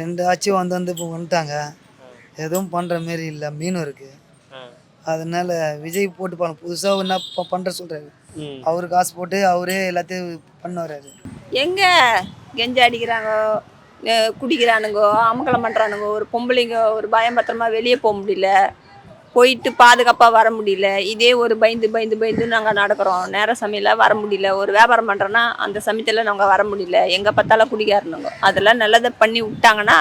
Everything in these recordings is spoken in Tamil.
2 ஆட்சி வந்து இப்போ வந்துட்டாங்க. எதுவும் பண்ணுற மாரி இல்லை. மீனும் இருக்குது. அதனால விஜய் போட்டு பாருங்க. புதுசாக என்ன பண்ணுற சொல்கிறாரு. அவரு காசு போட்டு அவரே எல்லாத்தையும் பண்ண வர்றாரு. எங்கே கெஞ்சி அடிக்கிறாங்க, குடிக்கிறானுங்கோ, அமக்கலம் பண்ணுறானுங்கோ. ஒரு பொம்பளைங்க ஒரு பயம் பத்திரமா வெளியே போக முடியல, போயிட்டு பாதுகாப்பாக வர முடியல. இதே ஒரு பயந்து நாங்கள் நடக்கிறோம். நேர சமையலில் வர முடியல. ஒரு வியாபாரம் பண்ணுறோன்னா அந்த சமயத்தில் நாங்கள் வர முடியல. எங்கே பார்த்தாலும் குடிக்காரனுங்க. அதெல்லாம் நல்லதை பண்ணி விட்டாங்கன்னா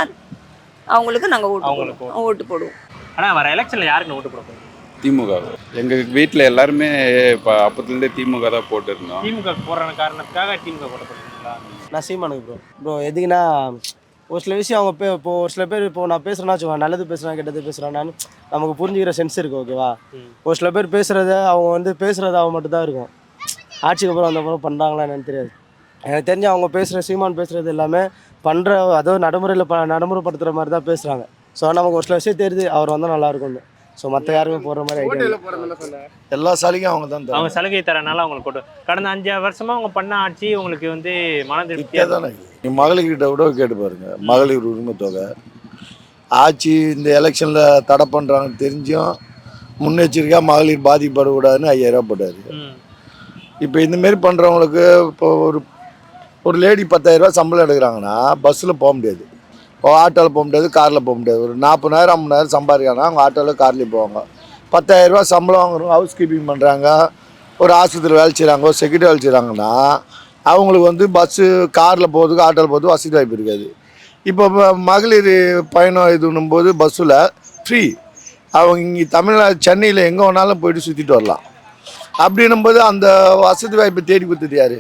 அவங்களுக்கு நாங்கள் ஓட்டு போடுவோம். ஆனால் வர எலெக்ஷனில் யாருக்கு ஓட்டு போடுவோம்? திமுக. எங்கள் வீட்டில் எல்லாருமே இப்போ அப்பத்துலேருந்தே திமுக தான் போட்டுருந்தோம். திமுக போடுற காரணத்துக்காக திமுக போட போகிறீங்களா? நான் சீமானுக்கு ப்ரோ எதுக்குன்னா ஒரு சில விஷயம் அவங்க இப்போ ஒரு சில பேர் இப்போ நான் பேசுகிறேன்னா வச்சுக்கோங்க, நல்லது பேசுகிறேன் கெட்டது பேசுகிறேன்னு நமக்கு புரிஞ்சுக்கிற சென்ஸ் இருக்குது. ஓகேவா? ஒரு சில பேர் பேசுகிறத அவங்க பேசுகிறது அவங்க மட்டும் தான் இருக்கும். ஆட்சிக்கு அப்புறம் அந்த அப்புறம் பண்ணுறாங்களா என்னன்னு தெரியாது. எனக்கு தெரிஞ்சு அவங்க பேசுகிற சீமான் பேசுகிறது எல்லாமே பண்ணுற அதாவது நடைமுறைப்படுத்துகிற மாதிரி தான் பேசுகிறாங்க. ஸோ நமக்கு ஒரு சில விஷயம் தெரியுது அவர் வந்தால் நல்லாயிருக்கும்னு. ஸோ மற்ற யாருமே போடுற மாதிரி ஐடியா. எல்லா சலுகையும் அவங்க தான் அவங்க சலுகை தரனால அவங்களுக்கு போட்டு கடந்த 5 வருஷமா அவங்க பண்ண ஆட்சி உங்களுக்கு மன திருப்தியாக தானே. நீ மகளிர்கிட்ட கூட கேட்டு பாருங்க. மகளிர் உரிமை தொகை ஆட்சி இந்த எலெக்ஷனில் தடை பண்ணுறாங்கன்னு தெரிஞ்சும் முன்னெச்சரிக்கையாக மகளிர் பாதிக்கப்படக்கூடாதுன்னு 5000 ரூபா போட்டார். இப்போ இந்தமாரி பண்ணுறவங்களுக்கு இப்போ ஒரு லேடி 10,000 ரூபா சம்பளம் எடுக்கிறாங்கன்னா பஸ்ஸில் போக முடியாது, ஆட்டோவில் போக முடியாது, காரில் போக முடியாது. ஒரு 40,000 50,000 சம்பாதிக்கிறாங்கன்னா அவங்க ஆட்டோவில் கார்லேயும் போவாங்க. 10,000 ரூபா சம்பளம் வாங்குறவங்க ஹவுஸ் கீப்பிங் பண்ணுறாங்க, ஒரு ஆஸ்பத்திரியில் வேலை செய்கிறாங்க, ஒரு செக்யூரிட்டி வேலை செய்கிறாங்கன்னா அவங்களுக்கு பஸ்ஸு காரில் போகிறதுக்கு ஆட்டோவில் போகிறதுக்கு வசதி வாய்ப்பு இருக்காது. இப்போ மகளிர் பயணம் இதுன்னும் போது பஸ்ஸில் ஃப்ரீ. அவங்க இங்கே தமிழ்நாடு சென்னையில் எங்கே வேணாலும் போயிட்டு சுற்றிட்டு வரலாம். அப்படின்னும் போது அந்த வசதி வாய்ப்பை தேடி கொடுத்தது யார்?